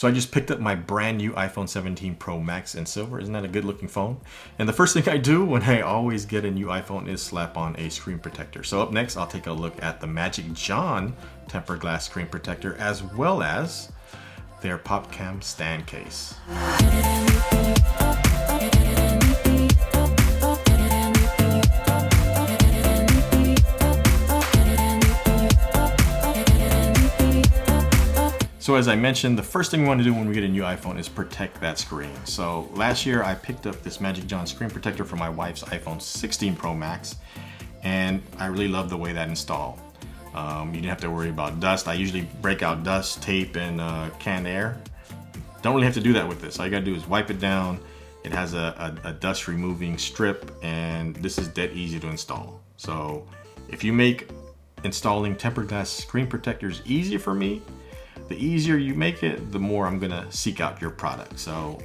So I just picked up my brand new iPhone 17 Pro Max in silver. Isn't that a good looking phone? And the first thing I do when I always get a new iPhone is slap on a screen protector. So up next, I'll take a look at the Magic John tempered glass screen protector, as well as their Popcam stand case. So as I mentioned, the first thing we want to do when we get a new iPhone is protect that screen. So last year I picked up this Magic John screen protector for my wife's iPhone 16 Pro Max, and I really love the way that installed. You didn't have to worry about dust. I usually break out dust, tape, and canned air. Don't really have to do that with this. All you gotta do is wipe it down. It has a dust removing strip, and this is dead easy to install. So if you make installing tempered glass screen protectors easier for me, the easier you make it, the more I'm gonna seek out your product. So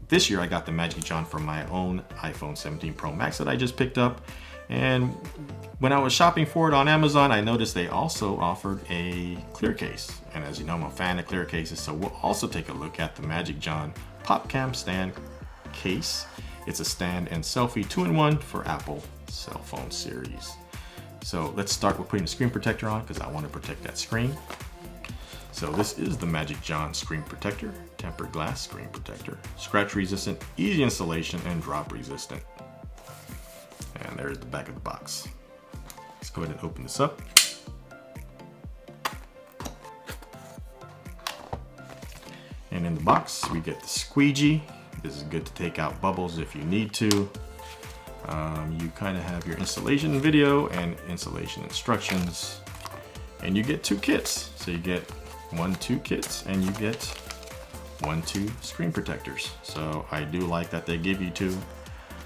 this year I got the Magic John from my own iPhone 17 Pro Max that I just picked up. And when I was shopping for it on Amazon, I noticed they also offered a clear case. And as you know, I'm a fan of clear cases, so we'll also take a look at the Magic John Popcam stand case. It's a stand and selfie 2-in-1 for Apple cell phone series. So let's start with putting the screen protector on because I want to protect that screen. So this is the Magic John screen protector, tempered glass screen protector, scratch resistant, easy installation, and drop resistant. And there's the back of the box. Let's go ahead and open this up. And in the box, we get the squeegee. This is good to take out bubbles if you need to. You kind of have your installation video and installation instructions. And you get 2 kits. So you get 1-2 kits, and you get 1-2 screen protectors. So I do like that they give you 2,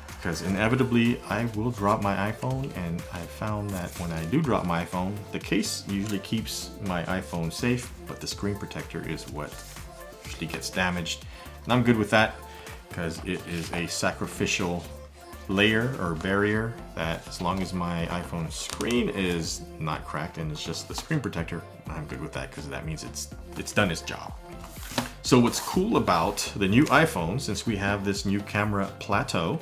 because inevitably I will drop my iPhone, and I found that when I do drop my iPhone, the case usually keeps my iPhone safe, but the screen protector is what usually gets damaged. And I'm good with that because it is a sacrificial layer or barrier that, as long as my iPhone screen is not cracked and it's just the screen protector, I'm good with that because that means it's done its job. So what's cool about the new iPhone, since we have this new camera plateau,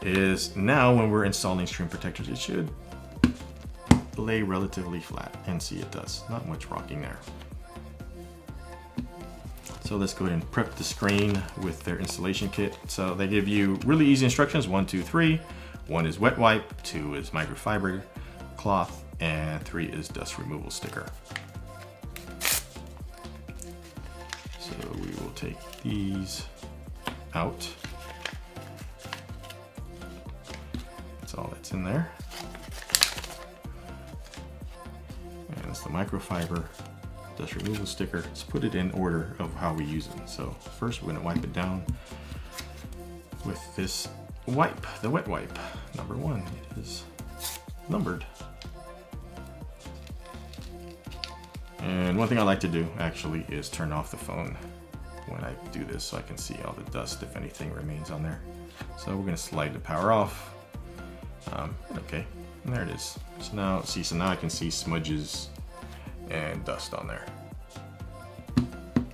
is now when we're installing screen protectors, it should lay relatively flat, and see it does. Not much rocking there. So let's go ahead and prep the screen with their installation kit. So they give you really easy instructions, 1, 2, 3. 1 is wet wipe, 2 is microfiber cloth, and 3 is dust removal sticker. So we will take these out. That's all that's in there. And it's the microfiber dust removal sticker. Let's put it in order of how we use it. So first we're going to wipe it down with this wipe, the wet wipe. Number 1, it is numbered. And one thing I like to do actually is turn off the phone when I do this so I can see all the dust if anything remains on there. So we're going to slide the power off. Okay, and there it is. So now I can see smudges and dust on there.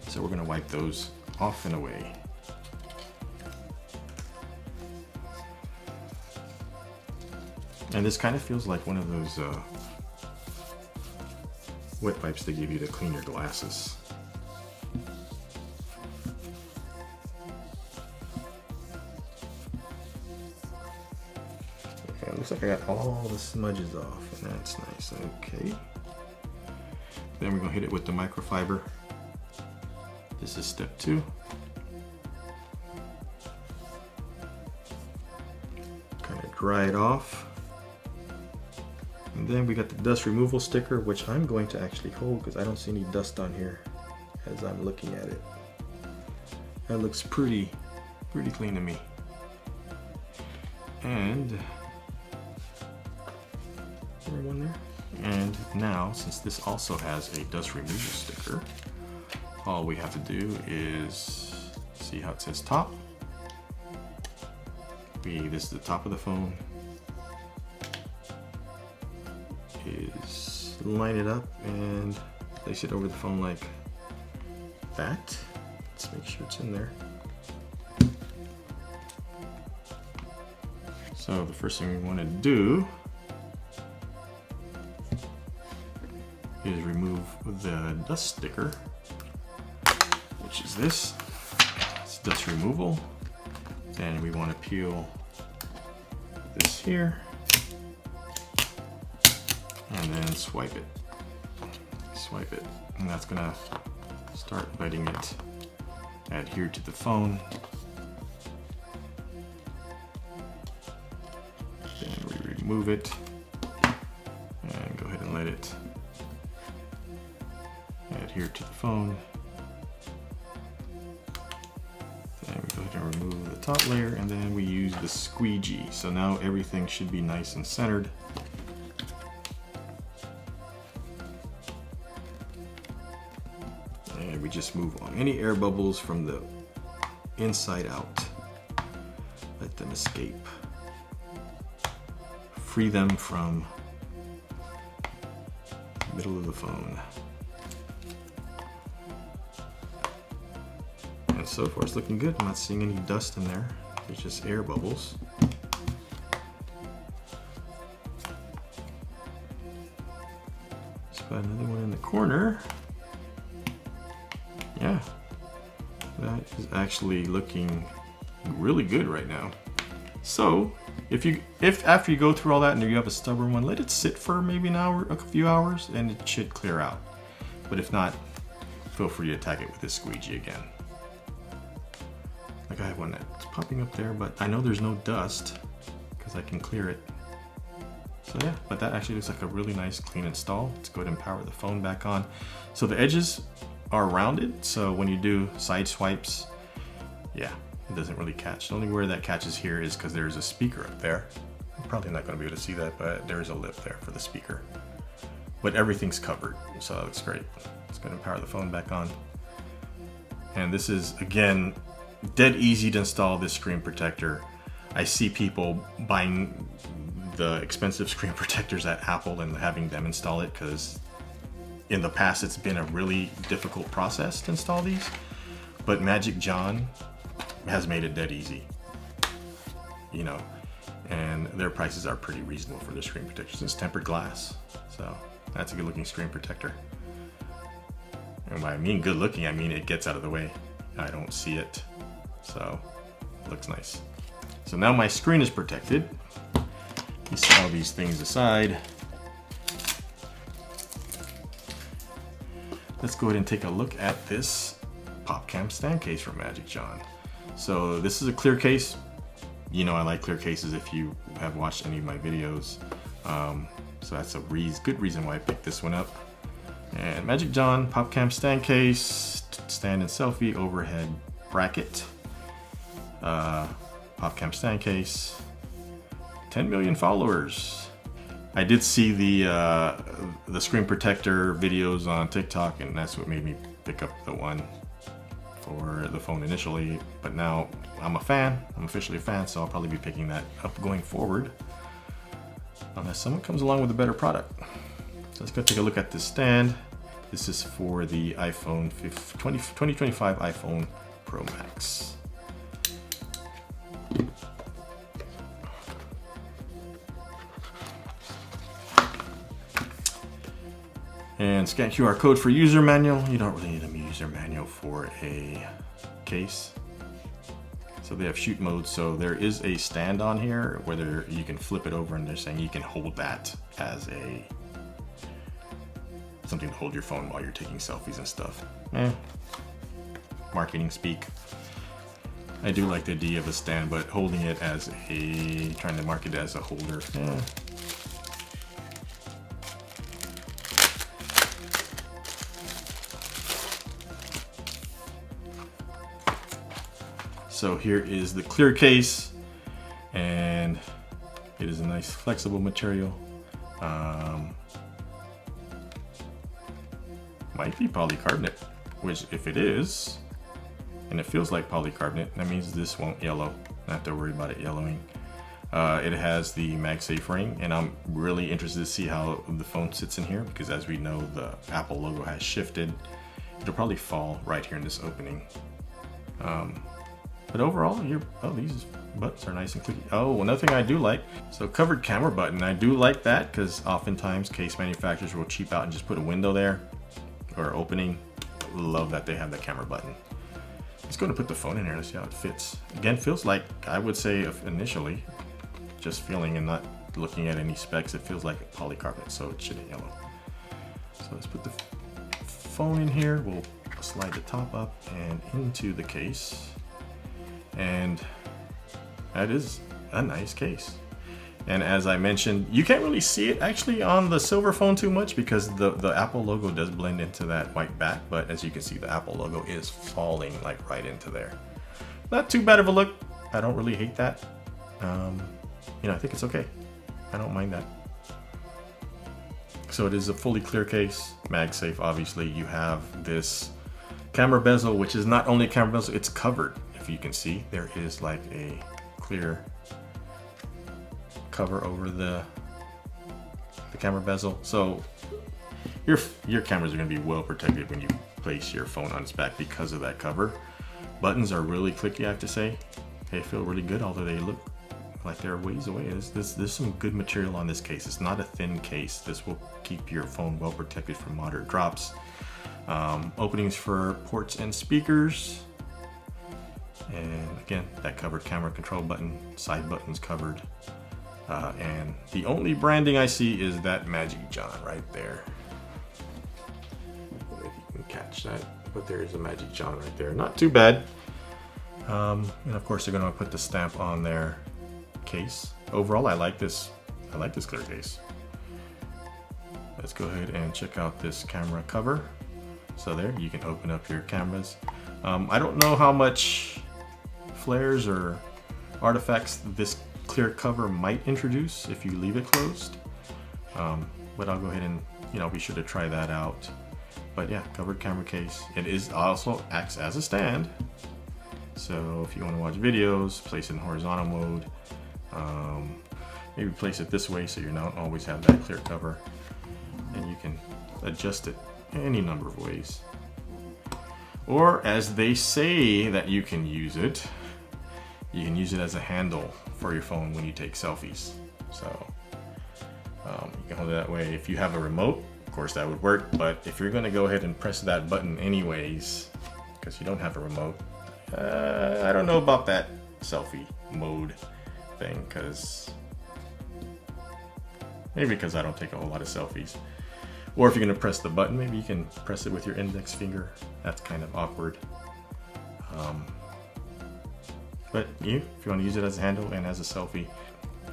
So we're going to wipe those off and away. And this kind of feels like one of those wet wipes they give you to clean your glasses. Okay, looks like I got all the smudges off, and that's nice. Okay. Then we're going to hit it with the microfiber. This is step 2. Kind of dry it off. And then we got the dust removal sticker, which I'm going to actually hold because I don't see any dust on here as I'm looking at it. That looks pretty clean to me. And one there. And now, since this also has a dust removal sticker, all we have to do is see how it says top. This is the top of the phone. Is line it up and place it over the phone like that. Let's make sure it's in there. So the first thing we want to do is remove the dust sticker, which is this. It's dust removal. Then we want to peel this here and then swipe it. Swipe it, and that's gonna start letting it adhere to the phone. Then we remove it and go ahead and let it adhere to the phone. Then we go ahead and remove the top layer, and then we use the squeegee. So now everything should be nice and centered. And we just move on any air bubbles from the inside out. Let them escape. Free them from the middle of the phone. And so far it's looking good. I'm not seeing any dust in there. There's just air bubbles. Let's put another one in the corner. Yeah, that is actually looking really good right now. So if after you go through all that and you have a stubborn one, let it sit for maybe an hour, a few hours, and it should clear out. But if not, feel free to attack it with this squeegee again. Like I have one that's popping up there, but I know there's no dust because I can clear it. So yeah, but that actually looks like a really nice clean install. Let's go ahead and power the phone back on. So the edges are rounded, so when you do side swipes, yeah, it doesn't really catch. The only where that catches here is because there's a speaker up there. I'm probably not going to be able to see that, but there's a lip there for the speaker. But everything's covered, so that looks great. Let's go ahead and power the phone back on. And this is, again, dead easy to install this screen protector. I see people buying the expensive screen protectors at Apple and having them install it because in the past it's been a really difficult process to install these, but Magic John has made it dead easy, you know, and their prices are pretty reasonable for their screen protectors. It's tempered glass, so that's a good looking screen protector. And when I mean good looking, I mean it gets out of the way. I don't see it, so it looks nice. So now my screen is protected. You set all these things aside. Let's go ahead and take a look at this Popcam stand case from Magic John. So this is a clear case. You know I like clear cases if you have watched any of my videos. So that's a good reason why I picked this one up. And Magic John Popcam stand case, stand and selfie overhead bracket. Popcam stand case, 10 million followers. I did see the screen protector videos on TikTok, and that's what made me pick up the one for the phone initially. But now I'm a fan. I'm officially a fan, so I'll probably be picking that up going forward, unless someone comes along with a better product. So let's go take a look at this stand. This is for the iPhone 2025 iPhone Pro Max. And scan QR code for user manual. You don't really need a user manual for a case. So they have shoot mode. So there is a stand on here where you can flip it over, and they're saying you can hold that as something to hold your phone while you're taking selfies and stuff. Marketing speak. I do like the idea of a stand, but holding it as trying to market it as a holder. So here is the clear case, and it is a nice flexible material. Might be polycarbonate, which if it is, and it feels like polycarbonate, that means this won't yellow. Not have to worry about it yellowing. It has the MagSafe ring, and I'm really interested to see how the phone sits in here, because as we know, the Apple logo has shifted, it'll probably fall right here in this opening. But overall, these buttons are nice and clicky. Oh, another thing I do like, so covered camera button. I do like that because oftentimes case manufacturers will cheap out and just put a window there or opening. Love that they have the camera button. Let's go and put the phone in here. Let's see how it fits. Again, feels like, I would say initially, just feeling and not looking at any specs, it feels like polycarbonate, so it shouldn't yellow. So let's put the phone in here. We'll slide the top up and into the case. And that is a nice case. And as I mentioned, you can't really see it actually on the silver phone too much because the Apple logo does blend into that white back, but as you can see, the Apple logo is falling like right into there. Not too bad of a look. I don't really hate that. You know, I think it's okay. I don't mind that. So it is a fully clear case, MagSafe. Obviously, you have this camera bezel, which is not only a camera bezel, it's covered. If you can see, there is like a clear cover over the camera bezel, so your cameras are going to be well protected when you place your phone on its back because of that cover. Buttons are really clicky, I have to say. They feel really good, although they look like they're ways away. There's some good material on this case. It's not a thin case. This will keep your phone well protected from moderate drops. Openings for ports and speakers. And again, that covered camera control button, side buttons covered. And the only branding I see is that Magic John right there. I don't know if you can catch that, but there is a Magic John right there. Not too bad. And of course, they're going to put the stamp on their case. Overall, I like this clear case. Let's go ahead and check out this camera cover. So there, you can open up your cameras. I don't know how much flares or artifacts this clear cover might introduce if you leave it closed, but I'll go ahead and be sure to try that out. But yeah, covered camera case. It is also acts as a stand, so if you want to watch videos, place it in horizontal mode. Maybe place it this way so you don't always have that clear cover, and you can adjust it any number of ways, or as they say that you can use it as a handle for your phone when you take selfies. So you can hold it that way. If you have a remote, of course that would work, but if you're going to go ahead and press that button anyways because you don't have a remote, I don't know about that selfie mode thing, because I don't take a whole lot of selfies. Or if you're going to press the button, maybe you can press it with your index finger. That's kind of awkward. But if you want to use it as a handle and as a selfie,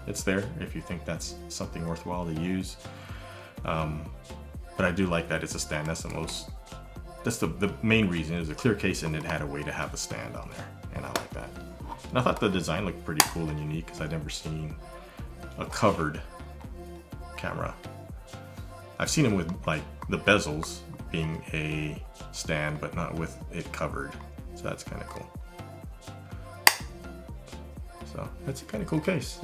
it's there if you think that's something worthwhile to use. But I do like that it's a stand. That's the main reason. Is a clear case and it had a way to have a stand on there, and I like that. And I thought the design looked pretty cool and unique because I'd never seen a covered camera. I've seen them with like the bezels being a stand, but not with it covered. So that's kind of cool. So that's a kind of cool case.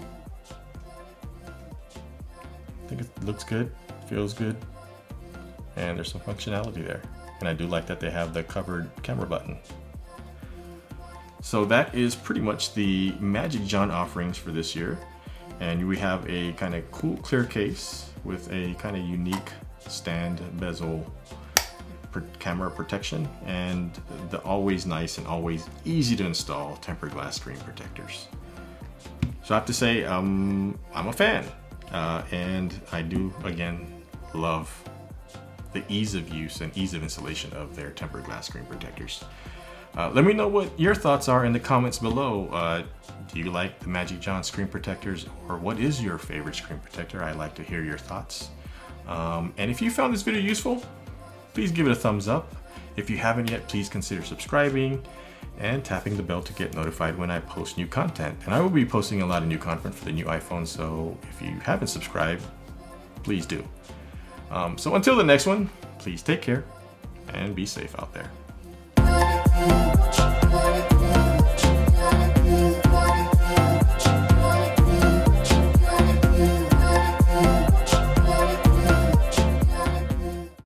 I think it looks good, feels good, and there's some functionality there. And I do like that they have the covered camera button. So that is pretty much the Magic John offerings for this year. And we have a kind of cool clear case with a kind of unique stand bezel camera protection, and the always nice and always easy to install tempered glass screen protectors. So I have to say, I'm a fan, and I do again love the ease of use and ease of installation of their tempered glass screen protectors. Let me know what your thoughts are in the comments below. Do you like the Magic John screen protectors, or what is your favorite screen protector? I'd like to hear your thoughts. And if you found this video useful, please give it a thumbs up. If you haven't yet, please consider subscribing and tapping the bell to get notified when I post new content. And I will be posting a lot of new content for the new iPhone, so if you haven't subscribed, please do. So until the next one, please take care and be safe out there.